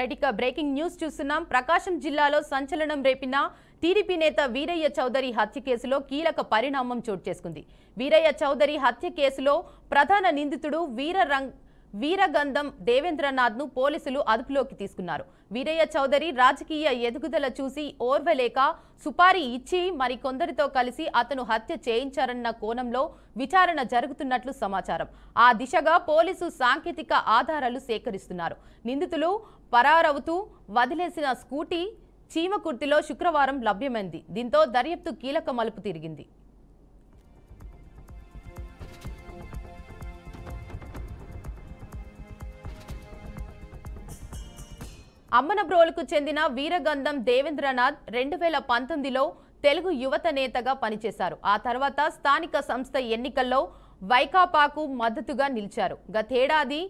Right ఇక breaking news చూస్తున్నాం. ప్రకాశం జిల్లాలో సంచలనం రేపిన టీడీపీ నేత వీరయ్య చౌదరి హత్య కేసులో కీలక పరిణామం చోటు చేసుకుంది. వీరయ్య చౌదరి హత్య కేసులో ప్రధాన నిందితుడు వీరగంధం దేవేంద్రనాథ్ ను పోలీసులు అదుపులోకి తీసుకున్నారు. వీరయ్య చౌదరి రాజకీయ ఎదుగుదల చూసి ఓర్వలేక సుపారీ ఇచ్చి మరికొందరితో కలిసి అతను హత్య చేయించారన్న కోణంలో విచారణ జరుగుతున్నట్లు సమాచారం. ఆ దిశగా పోలీసు సాంకేతిక ఆధారాలు సేకరిస్తున్నారు. నిందితులు పరారవుతూ వదిలేసిన స్కూటీ చీమకుర్తిలో శుక్రవారం లభ్యమైంది. దీంతో దర్యాప్తు కీలక మలుపు తిరిగింది. అమ్మనబ్రోలుకు చెందిన వీరగంధం దేవేంద్రనాథ్ 2019లో తెలుగు యువత నేతగా పనిచేశారు. ఆ తర్వాత స్థానిక సంస్థ ఎన్నికల్లో వైకాపాకు మద్దతుగా నిలిచారు. గతేడాది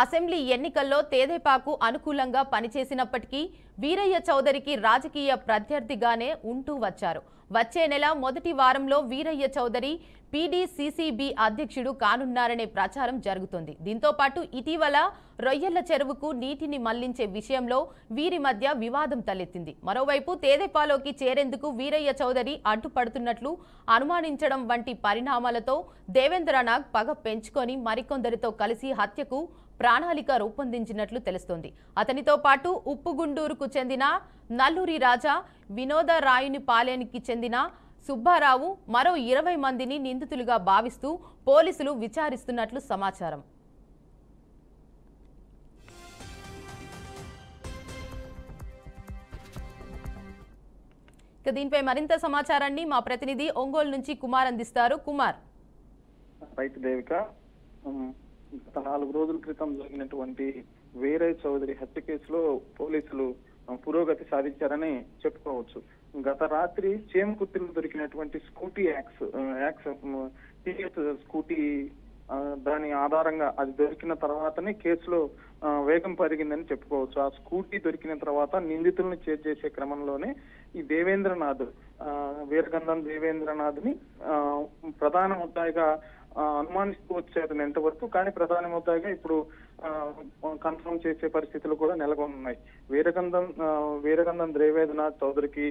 అసెంబ్లీ ఎన్నికల్లో తెదేపాకు అనుకూలంగా పనిచేసినప్పటికీ వీరయ్య చౌదరికి రాజకీయ ప్రత్యర్థిగానే ఉంటూ వచ్చారు. వచ్చే నెల మొదటి వారంలో వీరయ్య చౌదరి పీడీసీసీబీ అధ్యక్షుడు కానున్నారనే ప్రచారం జరుగుతోంది. దీంతో పాటు ఇటీవల రొయ్యల చెరువుకు నీటిని మళ్లించే విషయంలో వీరి మధ్య వివాదం తలెత్తింది. మరోవైపు తెదేపాలోకి చేరేందుకు వీరయ్య చౌదరి అడ్డుపడుతున్నట్లు అనుమానించడం వంటి పరిణామాలతో దేవేంద్రనాథ్ పగ పెంచుకొని మరికొందరితో కలిసి హత్యకు ప్రణాళిక రూపొందించినట్లు తెలుస్తోంది. అతనితో పాటు ఉప్పుగుండూరుకు చెందిన నల్లూరి రాజా, వినోదరాయునిపాలెనికి చెందిన సుబ్బారావు మరో 20 మందిని నిందితులుగా భావిస్తూ పోలీసులు విచారిస్తున్నట్లు సమాచారం. దీనిపై మరింత సమాచారాన్ని మా ప్రతినిధి ఒంగోలు నుంచి కుమార్ అందిస్తారు. కుమార్. రైతు దేవిక, గత 4 రోజుల క్రితం జరిగినటువంటి వీరయ్య చౌదరి హత్య కేసులో పోలీసులు పురోగతి సాధించారని చెప్పుకోవచ్చు. గత రాత్రి చేమకుర్తిలో దొరికినటువంటి స్కూటీ స్కూటీ దాని ఆధారంగా అది దొరికిన తర్వాతనే కేసులో వేగం పెరిగిందని చెప్పుకోవచ్చు. ఆ స్కూటీ దొరికిన తర్వాత నిందితులను చేసే క్రమంలోనే ఈ దేవేంద్రనాథ్, వీరగంధం దేవేంద్రనాథ్ ని ప్రధాన ముద్దాయిగా అనుమానిస్తూ వచ్చారు ఎంతవరకు. కానీ ప్రధాన ముద్దాయిగా ఇప్పుడు కన్ఫర్మ్ చేసే పరిస్థితులు కూడా నెలకొన్నాయి. వీరగంధం దేవేంద్రనాథ్ చౌదరికి,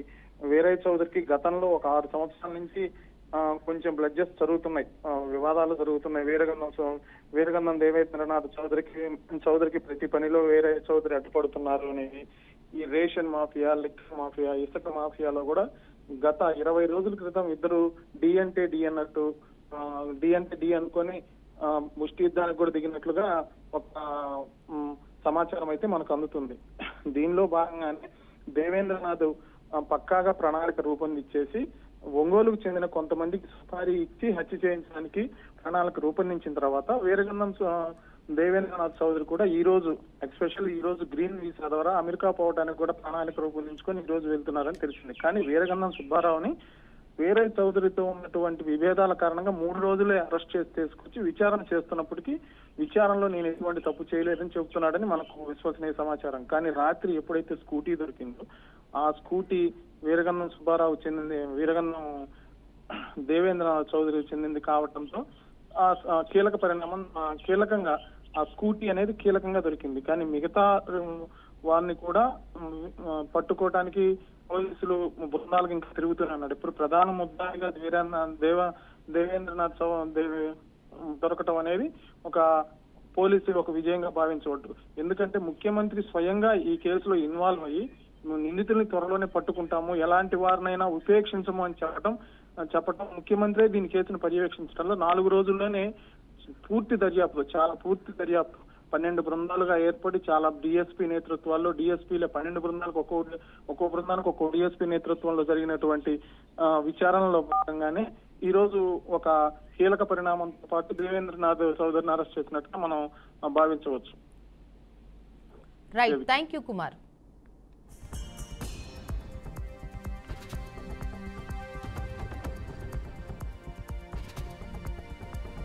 వీరయ్య చౌదరికి గతంలో ఒక 6 సంవత్సరాల నుంచి కొంచెం బ్లడ్జెస్ జరుగుతున్నాయి, వివాదాలు జరుగుతున్నాయి. వీరగంధం దేవేంద్రనాథ్ చౌదరికి ప్రతి పనిలో వీరయ్య చౌదరి అడ్డుపడుతున్నారు అనేది, ఈ రేషన్ మాఫియా, లిక్కర్ మాఫియా, ఇసుక మాఫియాలో కూడా గత 20 రోజుల క్రితం ఇద్దరు డి అంటే డి అనుకొని ముష్టి యుద్ధానికి కూడా దిగినట్లుగా ఒక సమాచారం అయితే మనకు అందుతుంది. దీనిలో భాగంగానే దేవేంద్రనాథ్ పక్కాగా ప్రణాళిక రూపొందించేసి ఒంగోలుకు చెందిన కొంతమందికి సుపారీ ఇచ్చి హత్య చేయించడానికి ప్రణాళిక రూపొందించిన తర్వాత వీరగంధం దేవేంద్రనాథ్ చౌదరి కూడా ఈ రోజు గ్రీన్ వీసా ద్వారా అమెరికా పోవడానికి కూడా ప్రణాళిక రూపొందించుకొని ఈ రోజు వెళ్తున్నారని తెలిసింది. కానీ వీరగంధం సుబ్బారావుని వీరయ్య చౌదరితో ఉన్నటువంటి విభేదాల కారణంగా 3 రోజులే అరెస్ట్ చేసి తీసుకొచ్చి విచారణ చేస్తున్నప్పటికీ విచారణలో నేను ఎటువంటి తప్పు చేయలేదని చెబుతున్నాడని మనకు విశ్వసనీయ సమాచారం. కానీ రాత్రి ఎప్పుడైతే స్కూటీ దొరికిందో ఆ స్కూటీ వీరగంధం సుబ్బారావు చెందింది, వీరగంధం దేవేంద్రనాథ్ చౌదరి చెందింది కావడంతో ఆ కీలక పరిణామం కీలకంగా ఆ స్కూటీ అనేది కీలకంగా దొరికింది. కానీ మిగతా వారిని కూడా పట్టుకోవడానికి పోలీసులు బృందాలకు ఇంకా తిరుగుతున్నాడు. ఇప్పుడు ప్రధాన ముద్దాయిగా దేవేంద్రనాథ్ దొరకటం అనేది ఒక పోలీసులు ఒక విజయంగా భావించవద్దు. ఎందుకంటే ముఖ్యమంత్రి స్వయంగా ఈ కేసులో ఇన్వాల్వ్ అయ్యి నిందితుల్ని త్వరలోనే పట్టుకుంటాము, ఎలాంటి వారినైనా ఉపేక్షించము అని చెప్పటం ముఖ్యమంత్రి దీని కేసును పర్యవేక్షించడంలో 4 రోజుల్లోనే పూర్తి దర్యాప్తు 12 బృందాలుగా ఏర్పడి చాలా డిఎస్పీ నేతృత్వాల్లో, డిఎస్పీల 12 బృందాలకు ఒక్కో బృందానికి ఒక్కో డిఎస్పీ నేతృత్వంలో జరిగినటువంటి విచారణలో భాగంగానే ఈ రోజు ఒక కీలక పరిణామంతో పాటు దేవేంద్రనాథ్ చౌదరిని అరెస్ట్ చేసినట్టుగా మనం భావించవచ్చు. Right, thank you Kumar.